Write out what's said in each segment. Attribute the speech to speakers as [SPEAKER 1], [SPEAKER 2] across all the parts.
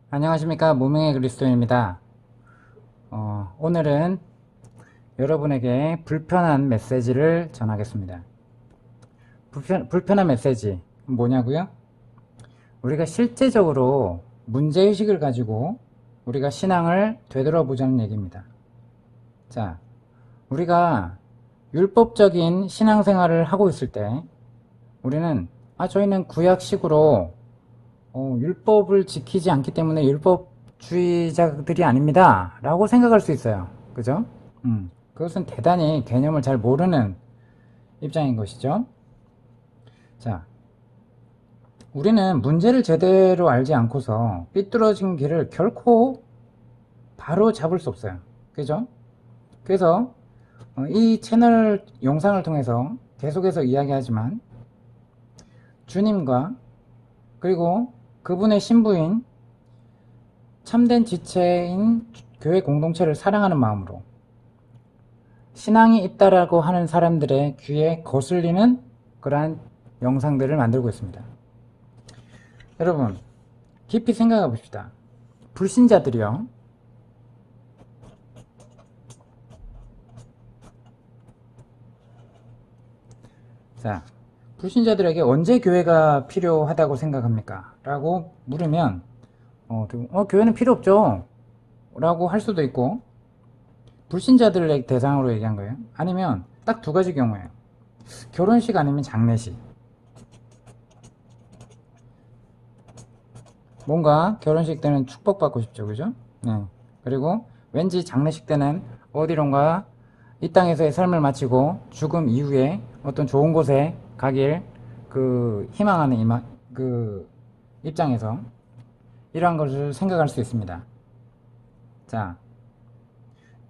[SPEAKER 1] 안녕하십니까. 무명의 그리스도인입니다. 오늘은 여러분에게 불편한 메시지를 전하겠습니다. 불편한 메시지 뭐냐고요? 우리가 실제적으로 문제의식을 가지고 우리가 신앙을 되돌아보자는 얘기입니다. 자, 우리가 율법적인 신앙생활을 하고 있을 때 우리는 저희는 구약식으로 율법을 지키지 않기 때문에 율법주의자들이 아닙니다 라고 생각할 수 있어요. 그죠? 그것은 대단히 개념을 잘 모르는 입장인 것이죠. 자, 우리는 문제를 제대로 알지 않고서 삐뚤어진 길을 결코 바로 잡을 수 없어요. 그죠? 그래서 이 채널 영상을 통해서 계속해서 이야기하지만 주님과 그리고 그분의 신부인 참된 지체인 교회 공동체를 사랑하는 마음으로 신앙이 있다라고 하는 사람들의 귀에 거슬리는 그러한 영상들을 만들고 있습니다. 여러분, 깊이 생각해 봅시다. 불신자들이요. 자, 불신자들에게 언제 교회가 필요하다고 생각합니까? 라고 물으면 교회는 필요 없죠 라고 할 수도 있고, 불신자들을 대상으로 얘기한 거예요. 아니면 딱 두 가지 경우예요. 결혼식 아니면 장례식. 뭔가 결혼식 때는 축복받고 싶죠. 그죠? 네. 그리고 왠지 장례식 때는 어디론가 이 땅에서의 삶을 마치고 죽음 이후에 어떤 좋은 곳에 가길 희망하는 입장에서 이러한 것을 생각할 수 있습니다. 자,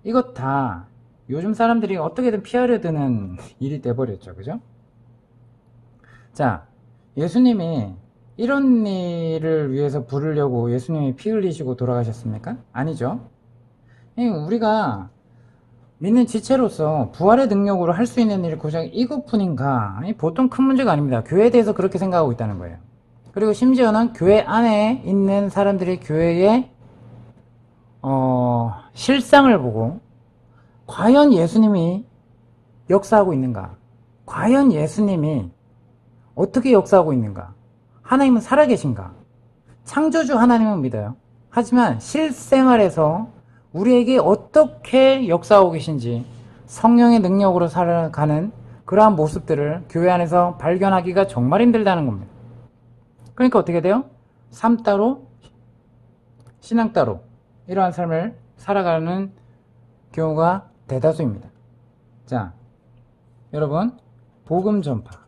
[SPEAKER 1] 이것 다 요즘 사람들이 어떻게든 피하려 드는 일이 돼버렸죠. 그죠? 자, 예수님이 이런 일을 위해서 부르려고 예수님이 피 흘리시고 돌아가셨습니까? 아니죠. 우리가 믿는 지체로서 부활의 능력으로 할 수 있는 일이 고작 이것뿐인가? 보통 큰 문제가 아닙니다. 교회에 대해서 그렇게 생각하고 있다는 거예요. 그리고 심지어는 교회 안에 있는 사람들이 교회의 실상을 보고 과연 예수님이 역사하고 있는가? 과연 예수님이 어떻게 역사하고 있는가? 하나님은 살아계신가? 창조주 하나님은 믿어요. 하지만 실생활에서 우리에게 어떻게 역사하고 계신지 성령의 능력으로 살아가는 그러한 모습들을 교회 안에서 발견하기가 정말 힘들다는 겁니다. 그러니까 어떻게 돼요? 삶 따로 신앙 따로 이러한 삶을 살아가는 경우가 대다수입니다. 자, 여러분, 복음 전파.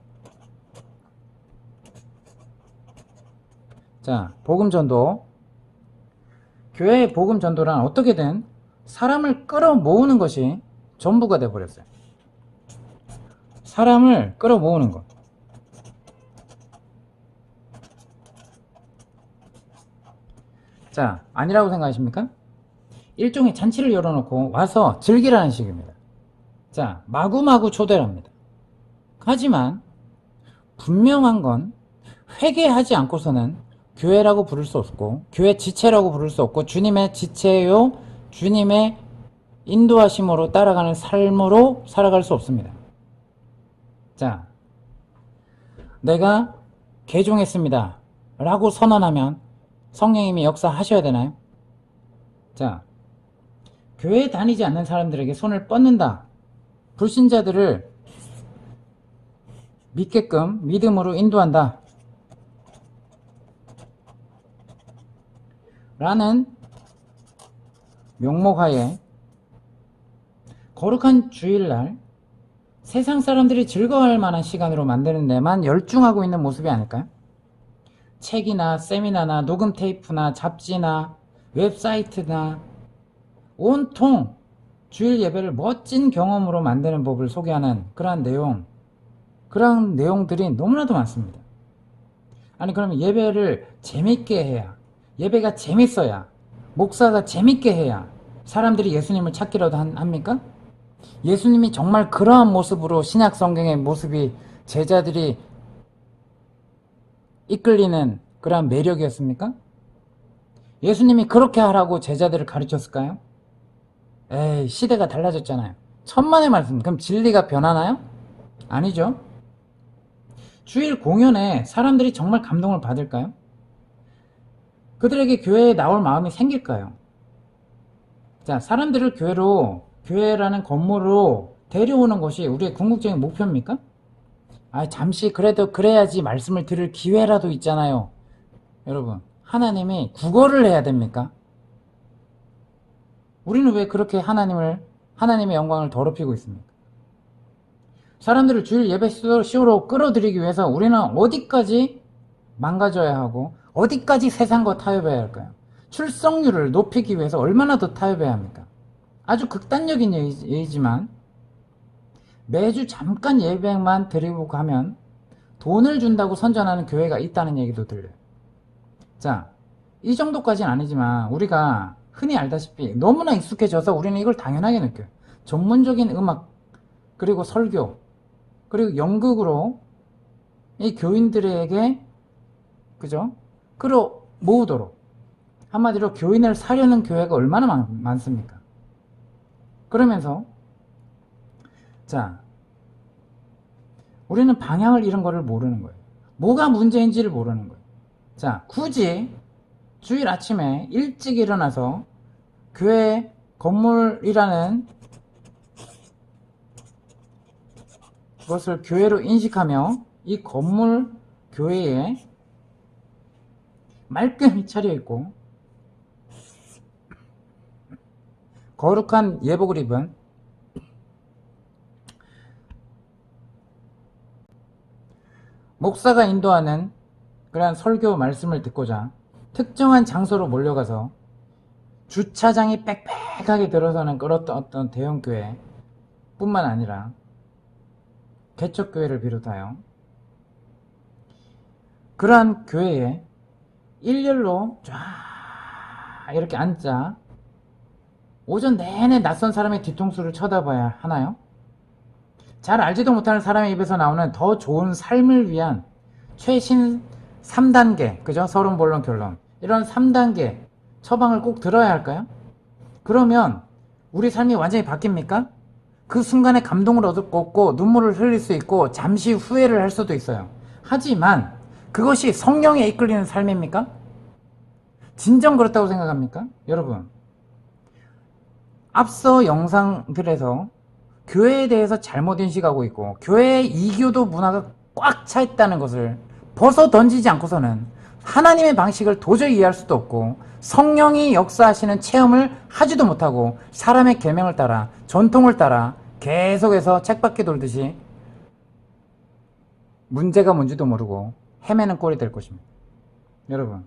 [SPEAKER 1] 자, 복음 전도. 교회의 복음 전도란 어떻게든 사람을 끌어모으는 것이 전부가 되어버렸어요. 사람을 끌어모으는 것. 자, 아니라고 생각하십니까? 일종의 잔치를 열어놓고 와서 즐기라는 식입니다. 자, 마구마구 초대를 합니다. 하지만 분명한 건 회개하지 않고서는 교회라고 부를 수 없고 교회 지체라고 부를 수 없고 주님의 지체요 주님의 인도하심으로 따라가는 삶으로 살아갈 수 없습니다. 자, 내가 개종했습니다 라고 선언하면 성령님이 역사하셔야 되나요? 자, 교회에 다니지 않는 사람들에게 손을 뻗는다. 불신자들을 믿게끔 믿음으로 인도한다. 라는 명목하에 거룩한 주일날 세상 사람들이 즐거워할 만한 시간으로 만드는 데만 열중하고 있는 모습이 아닐까요? 책이나 세미나나 녹음 테이프나 잡지나 웹사이트나 온통 주일 예배를 멋진 경험으로 만드는 법을 소개하는 그러한 내용들이 너무나도 많습니다. 아니, 그러면 예배를 재밌게 해야, 예배가 재밌어야, 목사가 재밌게 해야 사람들이 예수님을 찾기라도 합니까? 예수님이 정말 그러한 모습으로 신약 성경의 모습이 제자들이 이끌리는 그러한 매력이었습니까? 예수님이 그렇게 하라고 제자들을 가르쳤을까요? 에이, 시대가 달라졌잖아요. 천만의 말씀. 그럼 진리가 변하나요? 아니죠. 주일 공연에 사람들이 정말 감동을 받을까요? 그들에게 교회에 나올 마음이 생길까요? 자, 사람들을 교회라는 건물로 데려오는 것이 우리의 궁극적인 목표입니까? 잠시 그래도 그래야지 말씀을 들을 기회라도 있잖아요. 여러분, 하나님이 구걸을 해야 됩니까? 우리는 왜 그렇게 하나님의 영광을 더럽히고 있습니까? 사람들을 주일 예배 쇼로 끌어들이기 위해서 우리는 어디까지 망가져야 하고 어디까지 세상과 타협해야 할까요? 출석률을 높이기 위해서 얼마나 더 타협해야 합니까? 아주 극단적인 예이지만 매주 잠깐 예배만 드리고 가면 돈을 준다고 선전하는 교회가 있다는 얘기도 들려요. 자, 이 정도까지는 아니지만 우리가 흔히 알다시피 너무나 익숙해져서 우리는 이걸 당연하게 느껴요. 전문적인 음악, 그리고 설교, 그리고 연극으로 이 교인들에게 그죠? 끌어모으도록 한마디로 교인을 사려는 교회가 얼마나 많습니까? 그러면서 자, 우리는 방향을 잃은 거를 모르는 거예요. 뭐가 문제인지를 모르는 거예요. 자, 굳이 주일 아침에 일찍 일어나서 교회 건물이라는 것을 교회로 인식하며 이 건물 교회에 말끔히 차려입고 거룩한 예복을 입은 목사가 인도하는 그러한 설교 말씀을 듣고자 특정한 장소로 몰려가서 주차장이 빽빽하게 들어서는 그런 어떤 대형교회 뿐만 아니라 개척교회를 비롯하여 그러한 교회에 일렬로 쫙 이렇게 앉아 오전 내내 낯선 사람의 뒤통수를 쳐다봐야 하나요? 잘 알지도 못하는 사람의 입에서 나오는 더 좋은 삶을 위한 최신 3단계, 그죠? 서론, 본론, 결론. 이런 3단계 처방을 꼭 들어야 할까요? 그러면 우리 삶이 완전히 바뀝니까? 그 순간에 감동을 얻고 눈물을 흘릴 수 있고 잠시 후회를 할 수도 있어요. 하지만 그것이 성령에 이끌리는 삶입니까? 진정 그렇다고 생각합니까? 여러분, 앞서 영상들에서 교회에 대해서 잘못 인식하고 있고 교회의 이교도 문화가 꽉 차 있다는 것을 벗어 던지지 않고서는 하나님의 방식을 도저히 이해할 수도 없고 성령이 역사하시는 체험을 하지도 못하고 사람의 계명을 따라 전통을 따라 계속해서 책밖에 돌듯이 문제가 뭔지도 모르고 헤매는 꼴이 될 것입니다. 여러분,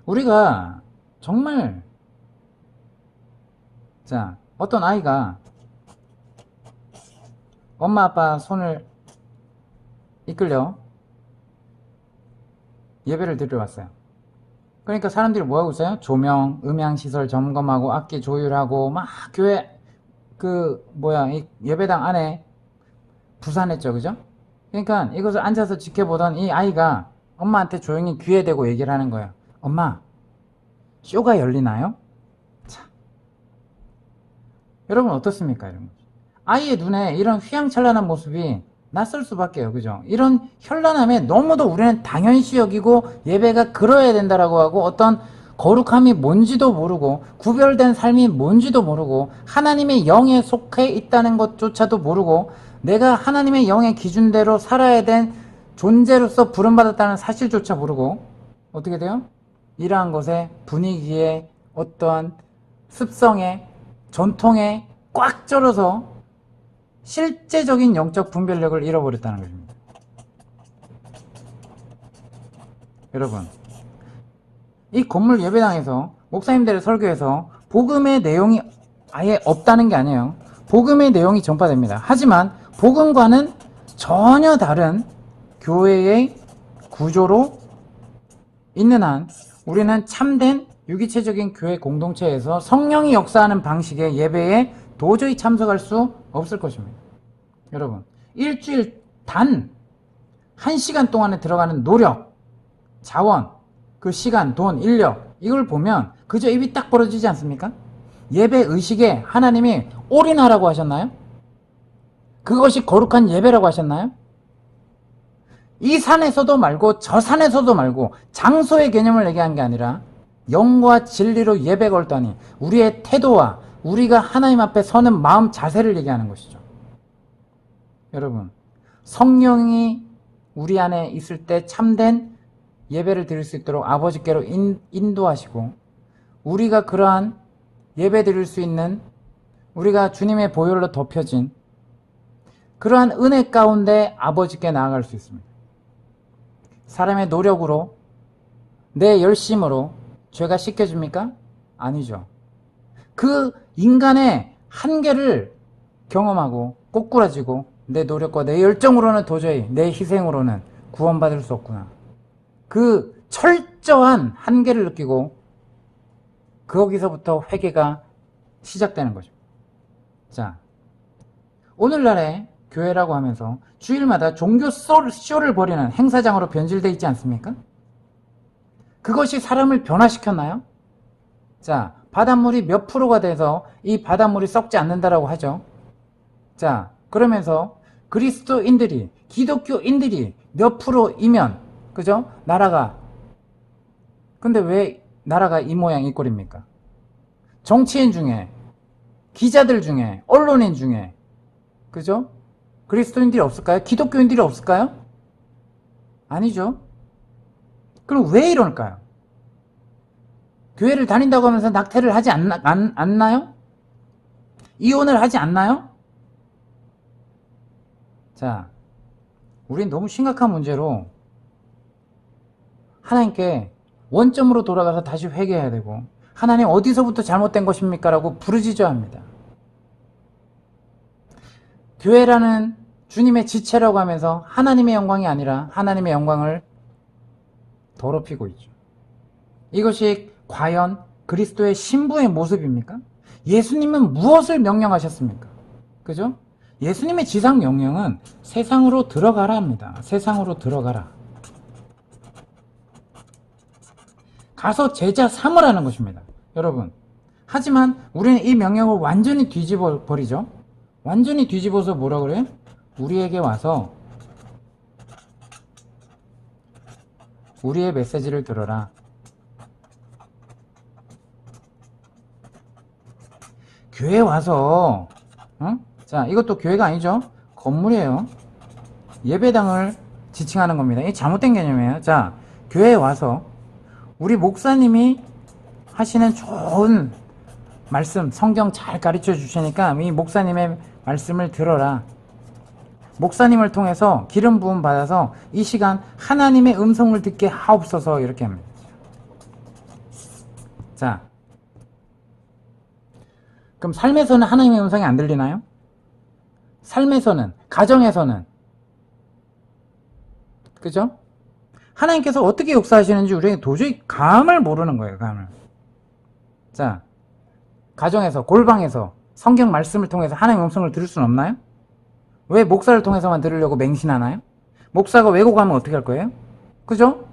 [SPEAKER 1] 우리가 정말 자, 어떤 아이가 엄마 아빠 손을 이끌려 예배를 드리러 왔어요. 그러니까 사람들이 뭐하고 있어요? 조명, 음향시설 점검하고 악기 조율하고 막 교회 이 예배당 안에 부산했죠, 그죠? 그러니까 이것을 앉아서 지켜보던 이 아이가 엄마한테 조용히 귀에 대고 얘기를 하는 거예요. 엄마, 쇼가 열리나요? 참. 여러분 어떻습니까? 이런 거. 아이의 눈에 이런 휘황찬란한 모습이 낯설 수밖에요. 그죠? 이런 현란함에 너무도 우리는 당연시 여기고 예배가 그러야 된다라고 하고 어떤 거룩함이 뭔지도 모르고 구별된 삶이 뭔지도 모르고 하나님의 영에 속해 있다는 것조차도 모르고 내가 하나님의 영의 기준대로 살아야 된 존재로서 부름받았다는 사실조차 모르고 어떻게 돼요? 이러한 것에 분위기에 어떠한 습성에 전통에 꽉 쩔어서 실제적인 영적 분별력을 잃어버렸다는 것입니다. 여러분, 이 건물 예배당에서 목사님들의 설교에서 복음의 내용이 아예 없다는 게 아니에요. 복음의 내용이 전파됩니다. 하지만 복음과는 전혀 다른 교회의 구조로 있는 한 우리는 참된 유기체적인 교회 공동체에서 성령이 역사하는 방식의 예배에 도저히 참석할 수 없을 것입니다. 여러분, 일주일 단 1시간 동안에 들어가는 노력, 자원, 그 시간, 돈, 인력 이걸 보면 그저 입이 딱 벌어지지 않습니까? 예배 의식에 하나님이 올인하라고 하셨나요? 그것이 거룩한 예배라고 하셨나요? 이 산에서도 말고 저 산에서도 말고 장소의 개념을 얘기한 게 아니라 영과 진리로 예배가 옳다니 우리의 태도와 우리가 하나님 앞에 서는 마음 자세를 얘기하는 것이죠. 여러분, 성령이 우리 안에 있을 때 참된 예배를 드릴 수 있도록 아버지께로 인도하시고 우리가 그러한 예배 드릴 수 있는 우리가 주님의 보혈로 덮여진 그러한 은혜 가운데 아버지께 나아갈 수 있습니다. 사람의 노력으로 내 열심으로 죄가 씻겨집니까? 아니죠. 그 인간의 한계를 경험하고 꼬꾸라지고 내 노력과 내 열정으로는 도저히 내 희생으로는 구원받을 수 없구나. 그 철저한 한계를 느끼고 거기서부터 회개가 시작되는 거죠. 자, 오늘날의 교회라고 하면서 주일마다 종교 쇼를 벌이는 행사장으로 변질되어 있지 않습니까? 그것이 사람을 변화시켰나요? 자, 바닷물이 몇 프로가 돼서 이 바닷물이 썩지 않는다라고 하죠. 자, 그러면서 그리스도인들이, 기독교인들이 몇 프로이면, 그죠? 나라가. 근데 왜 나라가 이 모양 이 꼴입니까? 정치인 중에, 기자들 중에, 언론인 중에, 그죠? 그리스도인들이 없을까요? 기독교인들이 없을까요? 아니죠. 그럼 왜 이럴까요? 교회를 다닌다고 하면서 낙태를 하지 않나요? 이혼을 하지 않나요? 자, 우린 너무 심각한 문제로 하나님께 원점으로 돌아가서 다시 회개해야 되고 하나님 어디서부터 잘못된 것입니까? 라고 부르짖어야 합니다. 교회라는 주님의 지체라고 하면서 하나님의 영광이 아니라 하나님의 영광을 더럽히고 있죠. 이것이 과연 그리스도의 신부의 모습입니까? 예수님은 무엇을 명령하셨습니까? 그죠? 예수님의 지상 명령은 세상으로 들어가라 합니다. 세상으로 들어가라. 가서 제자 삼으라는 것입니다. 여러분, 하지만 우리는 이 명령을 완전히 뒤집어 버리죠. 완전히 뒤집어서 뭐라 그래요? 우리에게 와서 우리의 메시지를 들어라. 교회 와서 자, 이것도 교회가 아니죠. 건물이에요. 예배당을 지칭하는 겁니다. 이게 잘못된 개념이에요. 자, 교회에 와서 우리 목사님이 하시는 좋은 말씀, 성경 잘 가르쳐 주시니까 이 목사님의 말씀을 들어라. 목사님을 통해서 기름 부음 받아서 이 시간 하나님의 음성을 듣게 하옵소서 이렇게 합니다. 자, 그럼 삶에서는 하나님의 음성이 안 들리나요? 삶에서는, 가정에서는, 그죠? 하나님께서 어떻게 역사하시는지 우리에게 도저히 감을 모르는 거예요, 감을. 자, 가정에서, 골방에서 성경 말씀을 통해서 하나님의 음성을 들을 수는 없나요? 왜 목사를 통해서만 들으려고 맹신하나요? 목사가 왜곡하면 어떻게 할 거예요? 그죠?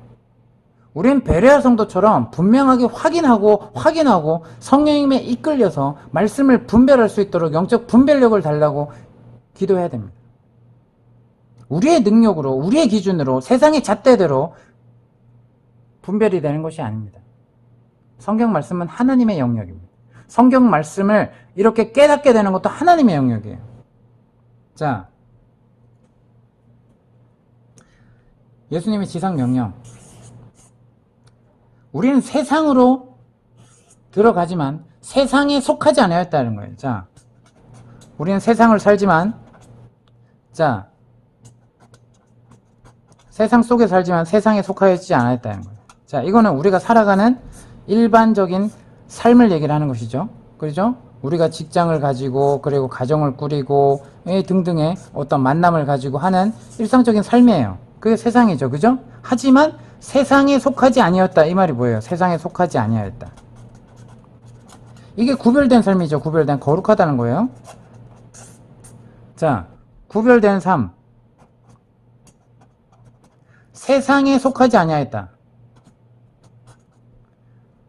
[SPEAKER 1] 우린 베레아 성도처럼 분명하게 확인하고 성령님에 이끌려서 말씀을 분별할 수 있도록 영적 분별력을 달라고 기도해야 됩니다. 우리의 능력으로, 우리의 기준으로, 세상의 잣대대로 분별이 되는 것이 아닙니다. 성경 말씀은 하나님의 영역입니다. 성경 말씀을 이렇게 깨닫게 되는 것도 하나님의 영역이에요. 자, 예수님의 지상 명령. 우리는 세상으로 들어가지만 세상에 속하지 않았다는 거예요. 자, 우리는 세상을 살지만, 자, 세상 속에 살지만 세상에 속하지 않았다는 거예요. 자, 이거는 우리가 살아가는 일반적인 삶을 얘기를 하는 것이죠. 그렇죠? 우리가 직장을 가지고 그리고 가정을 꾸리고 등등의 어떤 만남을 가지고 하는 일상적인 삶이에요. 그게 세상이죠. 그죠? 하지만 세상에 속하지 아니었다. 이 말이 뭐예요? 세상에 속하지 아니하였다. 이게 구별된 삶이죠. 구별된, 거룩하다는 거예요. 자, 구별된 삶. 세상에 속하지 아니하였다.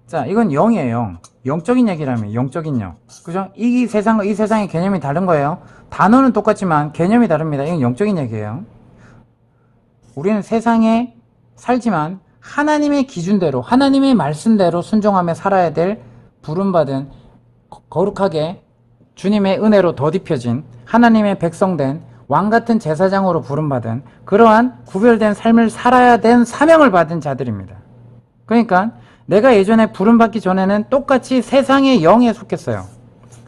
[SPEAKER 1] 자, 이건 0이에요. 0. 영적인 얘기라면 영적인 영. 그죠? 이 세상의 개념이 다른 거예요. 단어는 똑같지만 개념이 다릅니다. 이건 영적인 얘기예요. 우리는 세상에 살지만 하나님의 기준대로, 하나님의 말씀대로 순종하며 살아야 될 부름받은, 거룩하게 주님의 은혜로 덧입혀진 하나님의 백성된 왕같은 제사장으로 부름받은 그러한 구별된 삶을 살아야 된 사명을 받은 자들입니다. 그러니까 내가 예전에 부름받기 전에는 똑같이 세상의 영에 속했어요.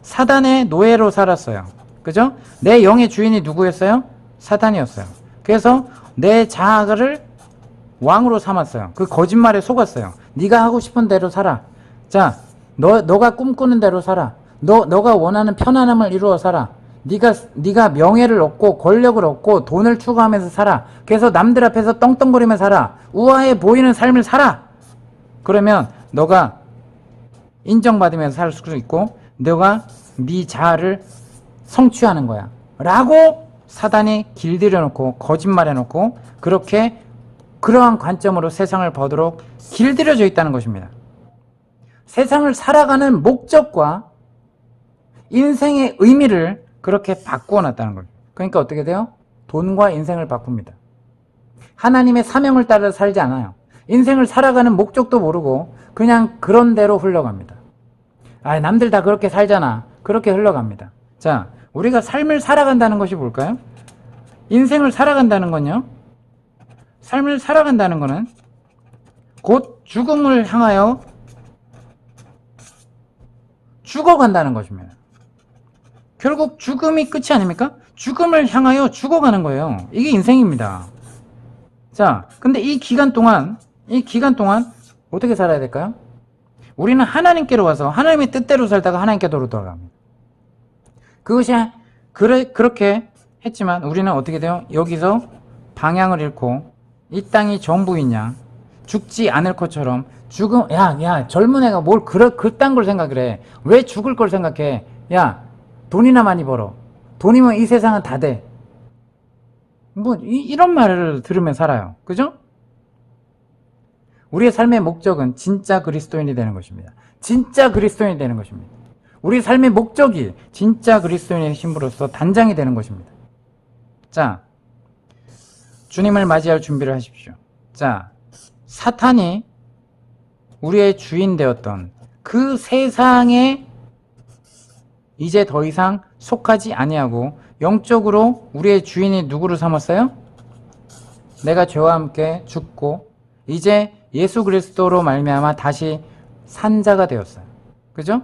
[SPEAKER 1] 사단의 노예로 살았어요. 그죠? 내 영의 주인이 누구였어요? 사단이었어요. 그래서 내 자아를 왕으로 삼았어요. 그 거짓말에 속았어요. 네가 하고 싶은 대로 살아. 자, 너가 꿈꾸는 대로 살아. 너가 원하는 편안함을 이루어 살아. 네가 명예를 얻고 권력을 얻고 돈을 추구하면서 살아. 그래서 남들 앞에서 떵떵거리며 살아. 우아해 보이는 삶을 살아. 그러면 너가 인정받으면서 살 수 있고 너가 네 자아를 성취하는 거야 라고 사단이 길들여놓고 거짓말해놓고 그렇게 그러한 관점으로 세상을 보도록 길들여져 있다는 것입니다. 세상을 살아가는 목적과 인생의 의미를 그렇게 바꾸어 놨다는 거예요. 그러니까 어떻게 돼요? 돈과 인생을 바꿉니다. 하나님의 사명을 따라 살지 않아요. 인생을 살아가는 목적도 모르고 그냥 그런 대로 흘러갑니다. 아, 남들 다 그렇게 살잖아. 그렇게 흘러갑니다. 자, 우리가 삶을 살아간다는 것이 뭘까요? 인생을 살아간다는 건요. 삶을 살아간다는 것은 곧 죽음을 향하여 죽어간다는 것입니다. 결국 죽음이 끝이 아닙니까? 죽음을 향하여 죽어가는 거예요. 이게 인생입니다. 자, 근데 이 기간 동안 어떻게 살아야 될까요? 우리는 하나님께로 와서 하나님의 뜻대로 살다가 하나님께로 돌아갑니다. 그것이 그렇게 했지만 우리는 어떻게 돼요? 여기서 방향을 잃고 이 땅이 전부인 양 죽지 않을 것처럼 야 젊은 애가 뭘 그딴 걸 생각을 해. 왜 죽을 걸 생각해? 야, 돈이나 많이 벌어. 돈이면 이 세상은 다 돼. 이런 말을 들으면 살아요. 그죠? 우리의 삶의 목적은 진짜 그리스도인이 되는 것입니다. 진짜 그리스도인이 되는 것입니다. 우리 삶의 목적이 진짜 그리스도인의 신부로서 단장이 되는 것입니다. 자, 주님을 맞이할 준비를 하십시오. 자, 사탄이 우리의 주인 되었던 그 세상에 이제 더 이상 속하지 아니하고 영적으로 우리의 주인이 누구를 삼았어요? 내가 죄와 함께 죽고 이제 예수 그리스도로 말미암아 다시 산 자가 되었어요. 그죠?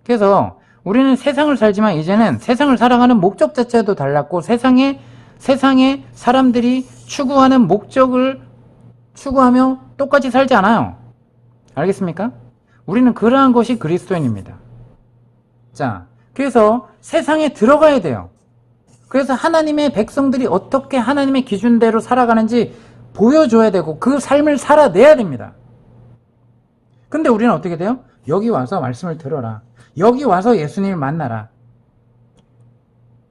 [SPEAKER 1] 그래서 우리는 세상을 살지만 이제는 세상을 살아가는 목적 자체도 달랐고 세상에 사람들이 추구하는 목적을 추구하며 똑같이 살지 않아요. 알겠습니까? 우리는 그러한 것이 그리스도인입니다. 자, 그래서 세상에 들어가야 돼요. 그래서 하나님의 백성들이 어떻게 하나님의 기준대로 살아가는지 보여줘야 되고 그 삶을 살아내야 됩니다. 근데 우리는 어떻게 돼요? 여기 와서 말씀을 들어라. 여기 와서 예수님을 만나라.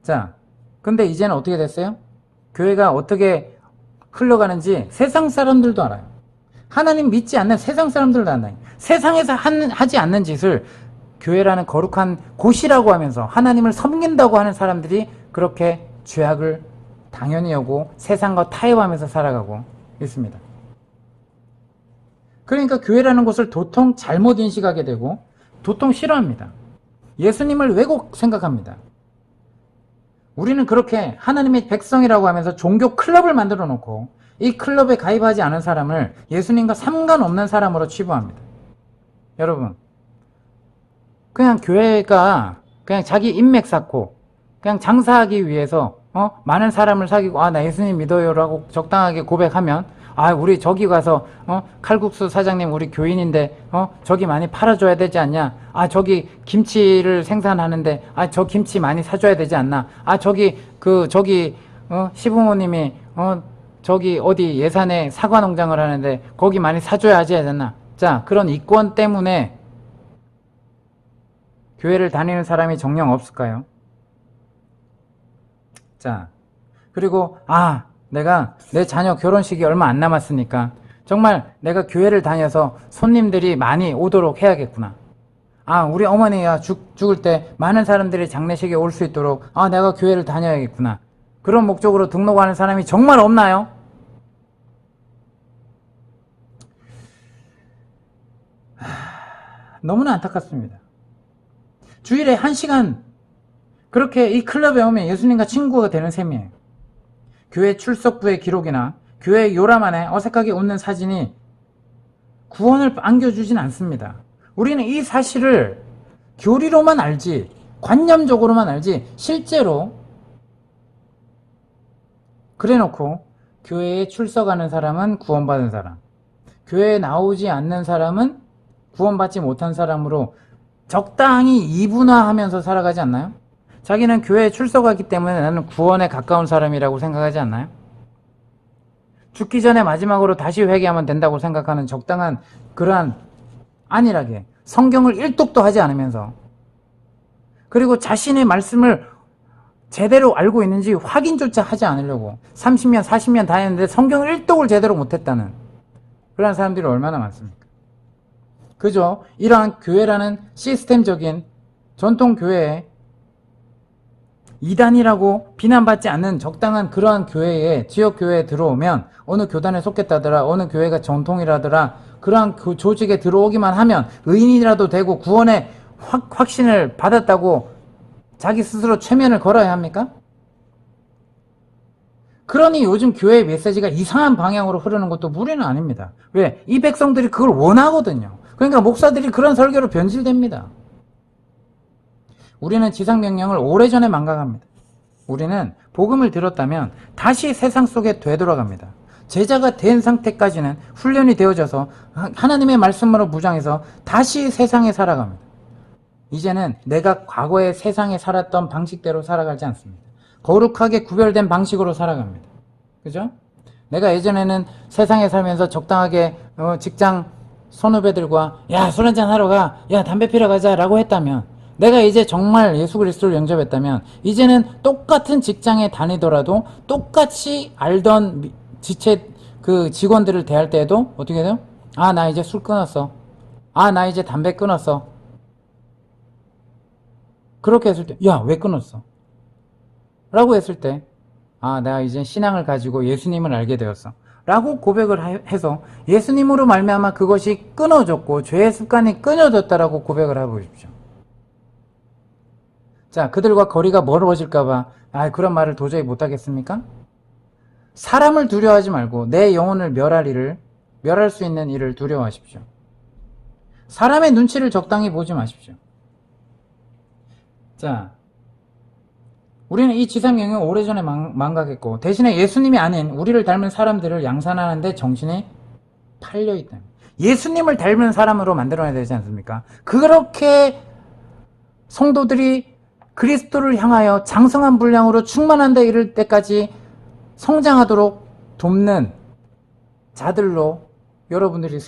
[SPEAKER 1] 자, 근데 이제는 어떻게 됐어요? 교회가 어떻게 흘러가는지 세상 사람들도 알아요. 하나님 믿지 않는 세상 사람들도 알아요. 세상에서 하지 않는 짓을 교회라는 거룩한 곳이라고 하면서 하나님을 섬긴다고 하는 사람들이 그렇게 죄악을 당연히 여고 세상과 타협하면서 살아가고 있습니다. 그러니까 교회라는 곳을 도통 잘못 인식하게 되고 도통 싫어합니다. 예수님을 왜곡 생각합니다. 우리는 그렇게 하나님의 백성이라고 하면서 종교 클럽을 만들어 놓고 이 클럽에 가입하지 않은 사람을 예수님과 상관없는 사람으로 치부합니다. 여러분, 그냥 교회가 그냥 자기 인맥 쌓고 그냥 장사하기 위해서 많은 사람을 사귀고 나 예수님 믿어요라고 적당하게 고백하면 우리 저기 가서 칼국수 사장님 우리 교인인데 저기 많이 팔아줘야 되지 않냐? 저기 김치를 생산하는데 저 김치 많이 사줘야 되지 않나? 저기 시부모님이 저기 어디 예산에 사과 농장을 하는데 거기 많이 사줘야 하지 않나? 자, 그런 이권 때문에 교회를 다니는 사람이 정녕 없을까요? 자, 그리고 내가 내 자녀 결혼식이 얼마 안 남았으니까 정말 내가 교회를 다녀서 손님들이 많이 오도록 해야겠구나. 아, 우리 어머니가 죽을 때 많은 사람들이 장례식에 올 수 있도록 내가 교회를 다녀야겠구나. 그런 목적으로 등록하는 사람이 정말 없나요? 너무나 안타깝습니다. 주일에 1시간 그렇게 이 클럽에 오면 예수님과 친구가 되는 셈이에요. 교회 출석부의 기록이나 교회 요람 안에 어색하게 웃는 사진이 구원을 안겨주진 않습니다. 우리는 이 사실을 교리로만 알지, 관념적으로만 알지, 실제로 그래놓고 교회에 출석하는 사람은 구원받은 사람, 교회에 나오지 않는 사람은 구원받지 못한 사람으로 적당히 이분화하면서 살아가지 않나요? 자기는 교회에 출석하기 때문에 나는 구원에 가까운 사람이라고 생각하지 않나요? 죽기 전에 마지막으로 다시 회개하면 된다고 생각하는 적당한 그러한 안일하게 성경을 일독도 하지 않으면서, 그리고 자신의 말씀을 제대로 알고 있는지 확인조차 하지 않으려고 30년 40년 다 했는데 성경을 일독을 제대로 못했다는 그런 사람들이 얼마나 많습니까? 그저 이러한 교회라는 시스템적인 전통 교회에 이단이라고 비난받지 않는 적당한 그러한 교회에, 지역 교회에 들어오면 어느 교단에 속했다더라, 어느 교회가 전통이라더라, 그러한 그 조직에 들어오기만 하면 의인이라도 되고 구원의 확신을 받았다고 자기 스스로 최면을 걸어야 합니까? 그러니 요즘 교회의 메시지가 이상한 방향으로 흐르는 것도 무리는 아닙니다. 왜? 이 백성들이 그걸 원하거든요. 그러니까 목사들이 그런 설교로 변질됩니다. 우리는 지상명령을 오래전에 망각합니다. 우리는 복음을 들었다면 다시 세상 속에 되돌아갑니다. 제자가 된 상태까지는 훈련이 되어져서 하나님의 말씀으로 무장해서 다시 세상에 살아갑니다. 이제는 내가 과거에 세상에 살았던 방식대로 살아가지 않습니다. 거룩하게 구별된 방식으로 살아갑니다. 그죠? 내가 예전에는 세상에 살면서 적당하게 직장 선후배들과 야, 술 한잔 하러 가, 야, 담배 피러 가자 라고 했다면, 내가 이제 정말 예수 그리스도를 영접했다면 이제는 똑같은 직장에 다니더라도 똑같이 알던 지체 그 직원들을 대할 때에도 어떻게 돼요? 아, 나 이제 술 끊었어. 아, 나 이제 담배 끊었어. 그렇게 했을 때, 야, 왜 끊었어? 라고 했을 때, 아, 내가 이제 신앙을 가지고 예수님을 알게 되었어. 라고 고백을 해서 예수님으로 말미암아 그것이 끊어졌고 죄의 습관이 끊어졌다라고 고백을 해보십시오. 자, 그들과 거리가 멀어질까봐 그런 말을 도저히 못하겠습니까? 사람을 두려워하지 말고 내 영혼을 멸할 수 있는 일을 두려워하십시오. 사람의 눈치를 적당히 보지 마십시오. 자, 우리는 이 지상명령을 오래전에 망각했고 대신에 예수님이 아닌 우리를 닮은 사람들을 양산하는데 정신이 팔려있다. 예수님을 닮은 사람으로 만들어야 되지 않습니까? 그렇게 성도들이 그리스도를 향하여 장성한 분량으로 충만한다 이럴 때까지 성장하도록 돕는 자들로 여러분들이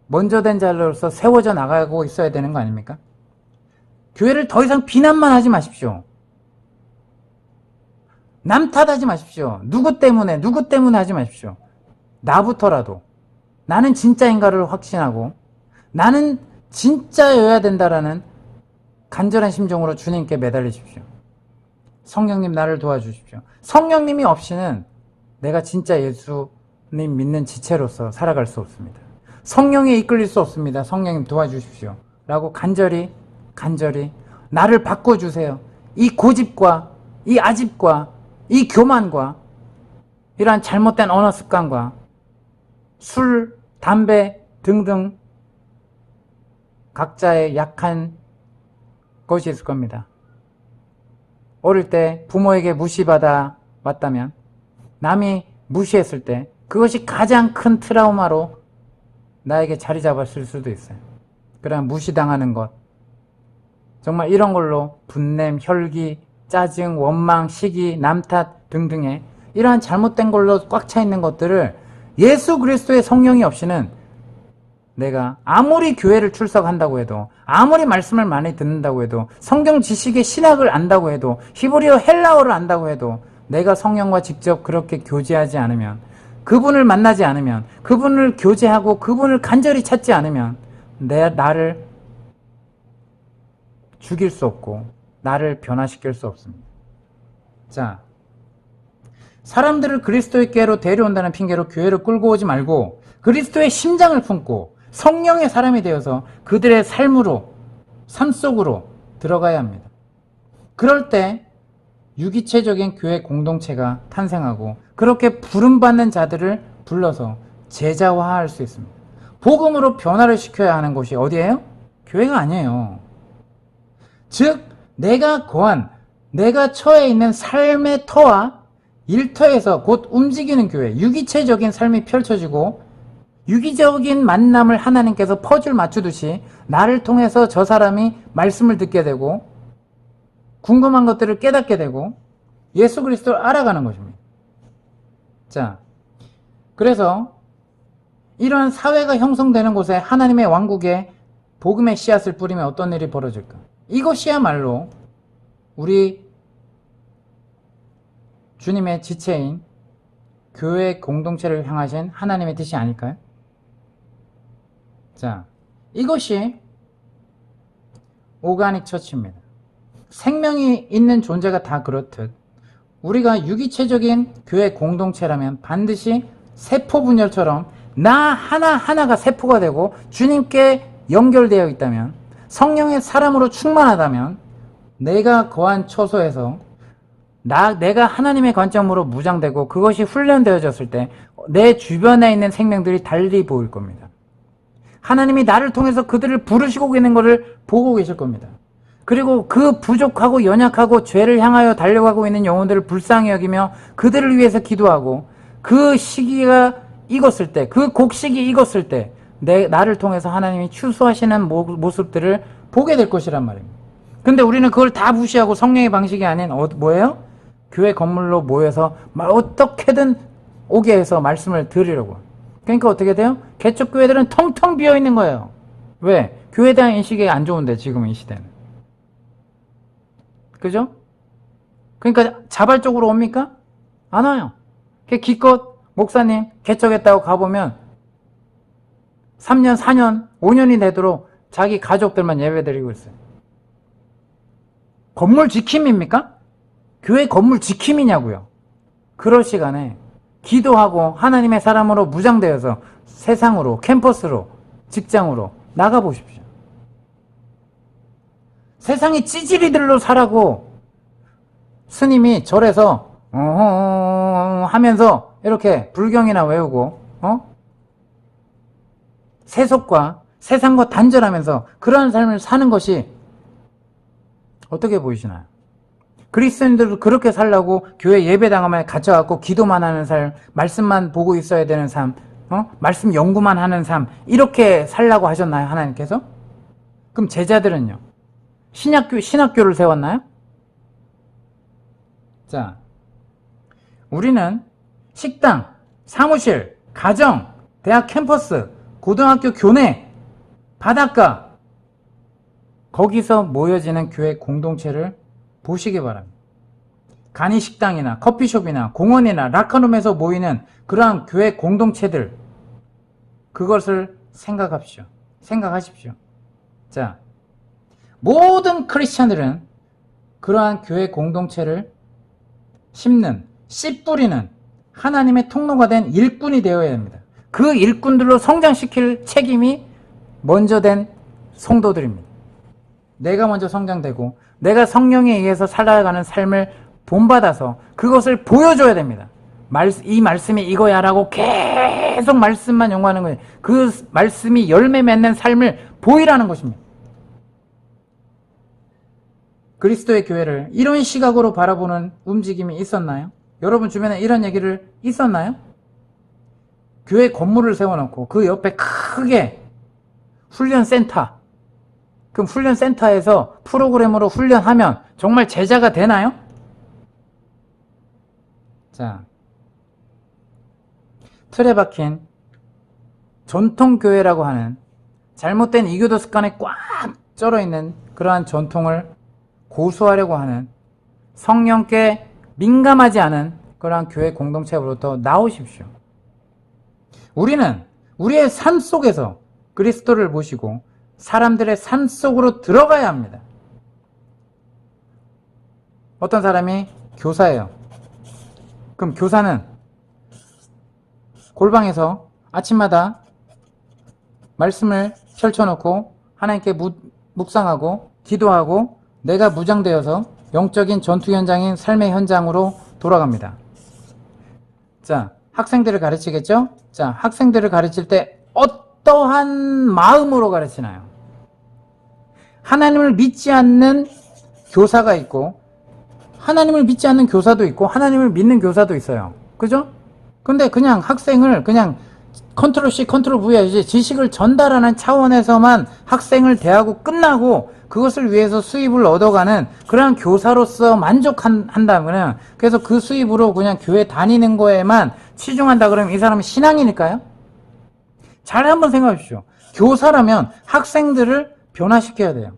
[SPEAKER 1] 먼저 된 자로서 세워져 나가고 있어야 되는 거 아닙니까? 교회를 더 이상 비난만 하지 마십시오. 남 탓하지 마십시오. 누구 때문에 하지 마십시오. 나부터라도 나는 진짜인가를 확신하고 나는 진짜여야 된다라는 간절한 심정으로 주님께 매달리십시오. 성령님 나를 도와주십시오. 성령님이 없이는 내가 진짜 예수님 믿는 지체로서 살아갈 수 없습니다. 성령에 이끌릴 수 없습니다. 성령님 도와주십시오. 라고 간절히 나를 바꿔주세요. 이 고집과 이 아집과 이 교만과 이러한 잘못된 언어 습관과 술, 담배 등등 각자의 약한 것이 있을 겁니다. 어릴 때 부모에게 무시받아 왔다면 남이 무시했을 때 그것이 가장 큰 트라우마로 나에게 자리 잡았을 수도 있어요. 그러나 무시당하는 것, 정말 이런 걸로 분냄, 혈기, 짜증, 원망, 시기, 남탓 등등의 이러한 잘못된 걸로 꽉 차 있는 것들을 예수 그리스도의 성령이 없이는 내가 아무리 교회를 출석한다고 해도, 아무리 말씀을 많이 듣는다고 해도, 성경 지식의 신학을 안다고 해도, 히브리어 헬라어를 안다고 해도 내가 성령과 직접 그렇게 교제하지 않으면 그분을 만나지 않으면, 그분을 교제하고 그분을 간절히 찾지 않으면 나를 죽일 수 없고 나를 변화시킬 수 없습니다. 자, 사람들을 그리스도께로 데려온다는 핑계로 교회를 끌고 오지 말고 그리스도의 심장을 품고 성령의 사람이 되어서 그들의 삶 속으로 들어가야 합니다. 그럴 때 유기체적인 교회 공동체가 탄생하고 그렇게 부름받는 자들을 불러서 제자화할 수 있습니다. 복음으로 변화를 시켜야 하는 곳이 어디예요? 교회가 아니에요. 즉 내가 처해 있는 삶의 터와 일터에서 곧 움직이는 교회, 유기체적인 삶이 펼쳐지고 유기적인 만남을 하나님께서 퍼즐 맞추듯이 나를 통해서 저 사람이 말씀을 듣게 되고 궁금한 것들을 깨닫게 되고 예수 그리스도를 알아가는 것입니다. 자, 그래서 이러한 사회가 형성되는 곳에 하나님의 왕국에 복음의 씨앗을 뿌리면 어떤 일이 벌어질까? 이것이야말로 우리 주님의 지체인 교회 공동체를 향하신 하나님의 뜻이 아닐까요? 자, 이것이 오가닉 처치입니다. 생명이 있는 존재가 다 그렇듯 우리가 유기체적인 교회 공동체라면 반드시 세포 분열처럼 나 하나하나가 세포가 되고 주님께 연결되어 있다면, 성령의 사람으로 충만하다면 내가 거한 처소에서 내가 하나님의 관점으로 무장되고 그것이 훈련되어졌을 때 내 주변에 있는 생명들이 달리 보일 겁니다. 하나님이 나를 통해서 그들을 부르시고 계는 것을 보고 계실 겁니다. 그리고 그 부족하고 연약하고 죄를 향하여 달려가고 있는 영혼들을 불쌍히 여기며 그들을 위해서 기도하고 그 시기가 익었을 때, 그 곡식이 익었을 때 나를 통해서 하나님이 추수하시는 모습들을 보게 될 것이란 말입니다. 근데 우리는 그걸 다 무시하고 성령의 방식이 아닌 뭐예요? 교회 건물로 모여서 어떻게든 오게 해서 말씀을 드리려고. 그러니까 어떻게 돼요? 개척교회들은 텅텅 비어있는 거예요. 왜? 교회에 대한 인식이 안 좋은데 지금 이 시대는. 그죠? 그러니까 자발적으로 옵니까? 안 와요. 기껏 목사님 개척했다고 가보면 3년, 4년, 5년이 되도록 자기 가족들만 예배드리고 있어요. 건물 지킴입니까? 교회 건물 지킴이냐고요. 그럴 시간에 기도하고 하나님의 사람으로 무장되어서 세상으로, 캠퍼스로, 직장으로 나가보십시오. 세상이 찌질이들로 살라고 스님이 절에서 하면서 이렇게 불경이나 외우고 세속과 세상과 단절하면서 그러한 삶을 사는 것이 어떻게 보이시나요? 그리스도인들도 그렇게 살라고 교회 예배당에만 갇혀갖고 기도만 하는 삶, 말씀만 보고 있어야 되는 삶, 말씀 연구만 하는 삶, 이렇게 살라고 하셨나요, 하나님께서? 그럼 제자들은요? 신학교를 세웠나요? 자, 우리는 식당, 사무실, 가정, 대학 캠퍼스, 고등학교 교내, 바닷가, 거기서 모여지는 교회 공동체를 보시기 바랍니다. 간이식당이나 커피숍이나 공원이나 라커룸에서 모이는 그러한 교회 공동체들, 그것을 생각하십시오. 자, 모든 크리스찬들은 그러한 교회 공동체를 심는, 씨 뿌리는 하나님의 통로가 된 일꾼이 되어야 됩니다. 그 일꾼들로 성장시킬 책임이 먼저 된 성도들입니다. 내가 먼저 성장되고 내가 성령에 의해서 살아가는 삶을 본받아서 그것을 보여줘야 됩니다. 이 말씀이 이거야 라고 계속 말씀만 연구하는 거예요. 그 말씀이 열매 맺는 삶을 보이라는 것입니다. 그리스도의 교회를 이런 시각으로 바라보는 움직임이 있었나요? 여러분 주변에 이런 얘기를 있었나요? 교회 건물을 세워놓고 그 옆에 크게 훈련센터, 그럼 훈련센터에서 프로그램으로 훈련하면 정말 제자가 되나요? 자, 틀에 박힌 전통교회라고 하는 잘못된 이교도 습관에 꽉 쩔어있는 그러한 전통을 고수하려고 하는 성령께 민감하지 않은 그러한 교회 공동체로부터 나오십시오. 우리는 우리의 삶 속에서 그리스도를 모시고 사람들의 삶 속으로 들어가야 합니다. 어떤 사람이 교사예요. 그럼 교사는 골방에서 아침마다 말씀을 펼쳐놓고 하나님께 묵상하고 기도하고 내가 무장되어서 영적인 전투 현장인 삶의 현장으로 돌아갑니다. 자, 학생들을 가르치겠죠? 자, 학생들을 가르칠 때 어떠한 마음으로 가르치나요? 하나님을 믿지 않는 교사가 있고 하나님을 믿지 않는 교사도 있고 하나님을 믿는 교사도 있어요. 그죠? 근데 그냥 학생을 그냥 컨트롤 C, 컨트롤 V 하지 지식을 전달하는 차원에서만 학생을 대하고 끝나고 그것을 위해서 수입을 얻어가는 그러한 교사로서 만족한다면 그래서 그 수입으로 그냥 교회 다니는 거에만 치중한다 그러면 이 사람은 신앙이니까요? 잘 한번 생각해 주십시오. 교사라면 학생들을 변화시켜야 돼요.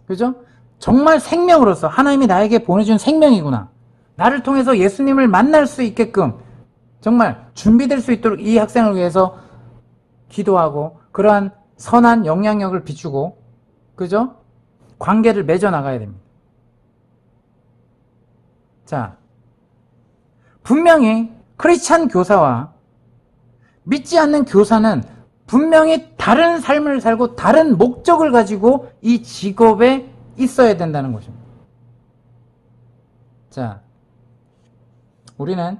[SPEAKER 1] 그죠? 정말 생명으로서 하나님이 나에게 보내준 생명이구나. 나를 통해서 예수님을 만날 수 있게끔 정말 준비될 수 있도록 이 학생을 위해서 기도하고 그러한 선한 영향력을 비추고 그죠? 관계를 맺어 나가야 됩니다. 자, 분명히 크리스찬 교사와 믿지 않는 교사는 분명히 다른 삶을 살고 다른 목적을 가지고 이 직업에 있어야 된다는 것입니다. 자, 우리는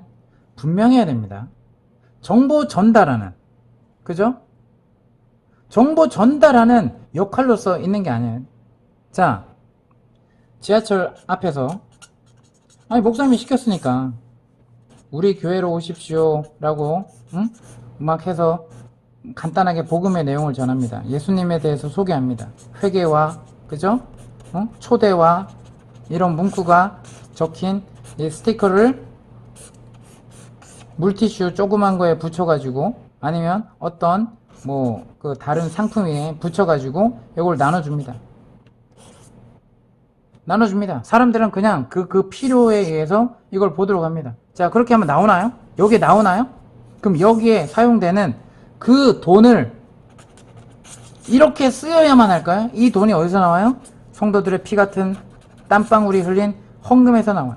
[SPEAKER 1] 분명해야 됩니다. 정보 전달하는, 그죠? 정보 전달하는 역할로서 있는 게 아니에요. 자, 지하철 앞에서 아니 목사님이 시켰으니까 우리 교회로 오십시오 라고 막 해서 간단하게 복음의 내용을 전합니다. 예수님에 대해서 소개합니다. 회개와 그죠? 초대와 이런 문구가 적힌 이 스티커를 물티슈 조그만 거에 붙여가지고 아니면 어떤 뭐 그 다른 상품 위에 붙여가지고 이걸 나눠줍니다. 사람들은 그냥 그 필요에 의해서 이걸 보도록 합니다. 자, 그렇게 하면 나오나요? 여기에 나오나요? 그럼 여기에 사용되는 그 돈을 이렇게 쓰여야만 할까요? 이 돈이 어디서 나와요? 성도들의 피 같은 땀방울이 흘린 헌금에서 나와요.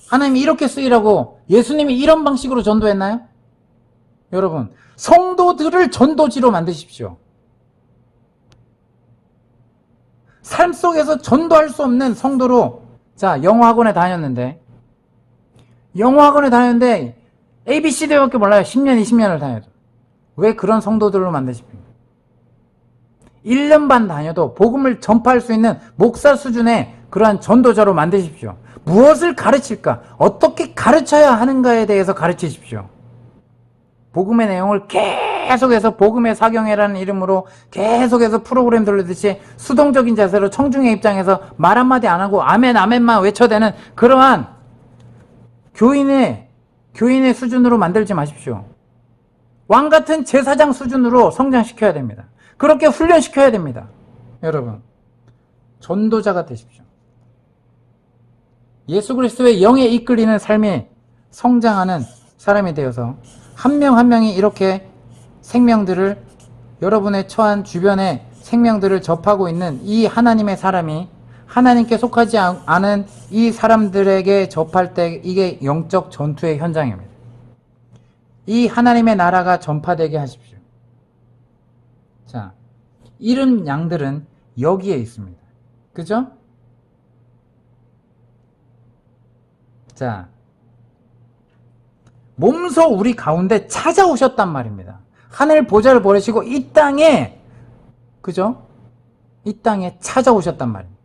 [SPEAKER 1] 하나님이 이렇게 쓰이라고 예수님이 이런 방식으로 전도했나요? 여러분, 성도들을 전도지로 만드십시오. 삶 속에서 전도할 수 없는 성도로, 자, 영어학원에 다녔는데 ABCD밖에 몰라요. 10년, 20년을 다녀도. 왜 그런 성도들로 만드십니까? 1년 반 다녀도 복음을 전파할 수 있는 목사 수준의 그러한 전도자로 만드십시오. 무엇을 가르칠까? 어떻게 가르쳐야 하는가에 대해서 가르치십시오. 복음의 내용을 계속해서 복음의 사경회라는 이름으로 계속해서 프로그램 돌리듯이 수동적인 자세로 청중의 입장에서 말 한마디 안 하고 아멘 아멘만 외쳐대는 그러한 교인의 수준으로 만들지 마십시오. 왕같은 제사장 수준으로 성장시켜야 됩니다. 그렇게 훈련시켜야 됩니다. 여러분, 전도자가 되십시오. 예수 그리스도의 영에 이끌리는 삶이 성장하는 사람이 되어서 한 명 한 명이 이렇게 생명들을 여러분의 처한 주변의 생명들을 접하고 있는 이 하나님의 사람이 하나님께 속하지 않은 이 사람들에게 접할 때 이게 영적 전투의 현장입니다. 이 하나님의 나라가 전파되게 하십시오. 자, 잃은 양들은 여기에 있습니다. 그죠? 자, 몸소 우리 가운데 찾아오셨단 말입니다. 하늘 보좌를 버리시고 이 땅에, 그죠? 이 땅에 찾아오셨단 말입니다.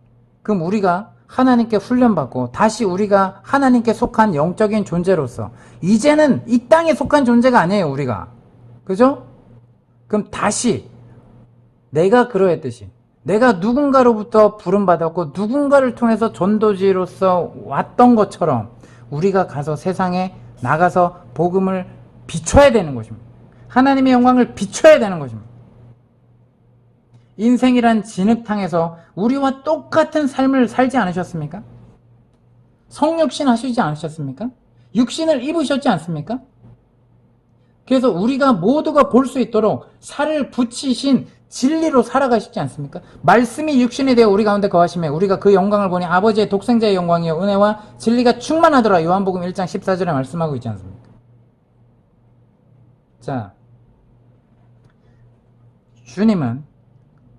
[SPEAKER 1] 그럼 우리가 하나님께 훈련받고 다시 우리가 하나님께 속한 영적인 존재로서 이제는 이 땅에 속한 존재가 아니에요, 우리가. 그죠? 그럼 다시 내가 그러했듯이 내가 누군가로부터 부름받았고 누군가를 통해서 전도지로서 왔던 것처럼 우리가 가서 세상에 나가서 복음을 비춰야 되는 것입니다. 하나님의 영광을 비춰야 되는 것입니다. 인생이란 진흙탕에서 우리와 똑같은 삶을 살지 않으셨습니까? 성육신 하시지 않으셨습니까? 육신을 입으셨지 않습니까? 그래서 우리가 모두가 볼 수 있도록 살을 붙이신 진리로 살아가시지 않습니까? 말씀이 육신이 되어 우리 가운데 거하시매 우리가 그 영광을 보니 아버지의 독생자의 영광이요 은혜와 진리가 충만하더라. 요한복음 1장 14절에 말씀하고 있지 않습니까? 자, 주님은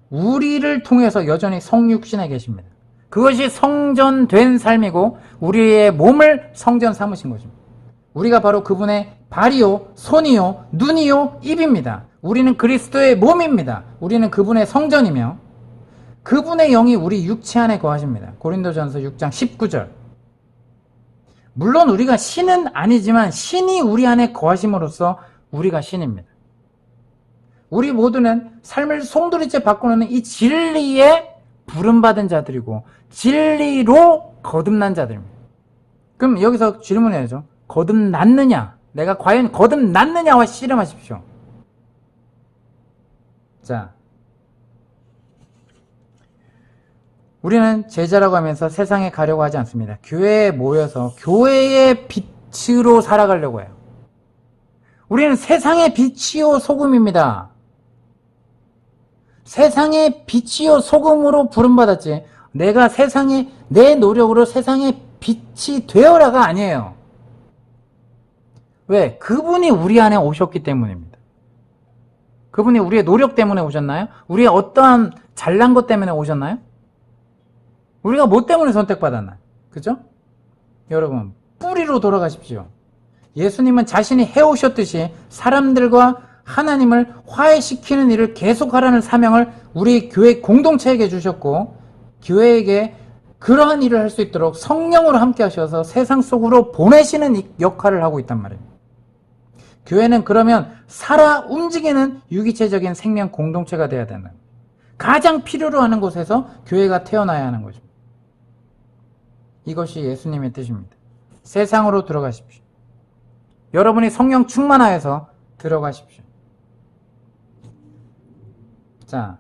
[SPEAKER 1] 우리를 통해서 여전히 성육신에 계십니다. 그것이 성전된 삶이고 우리의 몸을 성전 삼으신 것입니다. 우리가 바로 그분의 발이요, 손이요, 눈이요, 입입니다. 우리는 그리스도의 몸입니다. 우리는 그분의 성전이며 그분의 영이 우리 육체 안에 거하십니다. 고린도전서 6장 19절. 물론 우리가 신은 아니지만 신이 우리 안에 거하심으로써 우리가 신입니다. 우리 모두는 삶을 송두리째 바꾸는 이 진리에 부름받은 자들이고 진리로 거듭난 자들입니다. 그럼 여기서 질문해야죠. 거듭났느냐? 내가 과연 거듭났느냐와 씨름하십시오. 자, 우리는 제자라고 하면서 세상에 가려고 하지 않습니다. 교회에 모여서 교회의 빛으로 살아가려고 해요. 우리는 세상의 빛이요 소금입니다. 세상의 빛이요 소금으로 부름받았지 내가 세상에 내 노력으로 세상의 빛이 되어라가 아니에요. 왜? 그분이 우리 안에 오셨기 때문입니다. 그분이 우리의 노력 때문에 오셨나요? 우리의 어떠한 잘난 것 때문에 오셨나요? 우리가 뭐 때문에 선택받았나요? 그죠? 여러분, 뿌리로 돌아가십시오. 예수님은 자신이 해오셨듯이 사람들과 하나님을 화해시키는 일을 계속하라는 사명을 우리 교회 공동체에게 주셨고 교회에게 그러한 일을 할 수 있도록 성령으로 함께 하셔서 세상 속으로 보내시는 역할을 하고 있단 말이에요. 교회는 그러면 살아 움직이는 유기체적인 생명 공동체가 되어야 되는 가장 필요로 하는 곳에서 교회가 태어나야 하는 것입니다. 이것이 예수님의 뜻입니다. 세상으로 들어가십시오. 여러분이 성령 충만하여서 들어가십시오. 자,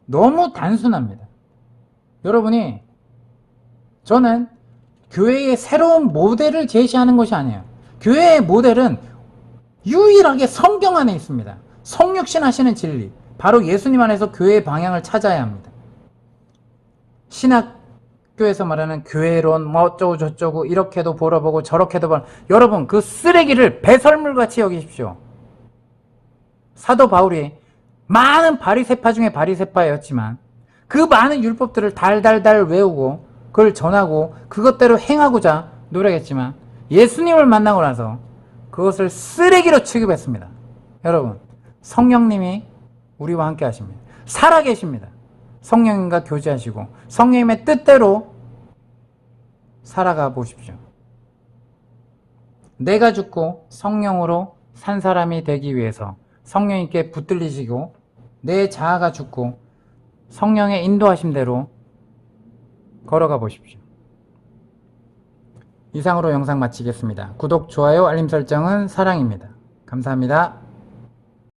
[SPEAKER 1] 너무 단순합니다. 여러분이 저는 교회의 새로운 모델을 제시하는 것이 아니에요. 교회의 모델은 유일하게 성경 안에 있습니다. 성육신 하시는 진리, 바로 예수님 안에서 교회의 방향을 찾아야 합니다. 신학교에서 말하는 교회론 뭐 어쩌고 저쩌고 이렇게도 보러보고 저렇게도 보러 여러분 그 쓰레기를 배설물같이 여기십시오. 사도 바울이 많은 바리새파 중에 바리새파였지만 그 많은 율법들을 달달달 외우고 그걸 전하고 그것대로 행하고자 노력했지만 예수님을 만나고 나서 그것을 쓰레기로 취급했습니다. 여러분, 성령님이 우리와 함께 하십니다. 살아계십니다. 성령님과 교제하시고 성령님의 뜻대로 살아가 보십시오. 내가 죽고 성령으로 산 사람이 되기 위해서 성령님께 붙들리시고 내 자아가 죽고 성령의 인도하심대로 걸어가 보십시오. 이상으로 영상 마치겠습니다. 구독, 좋아요, 알림 설정은 사랑입니다. 감사합니다.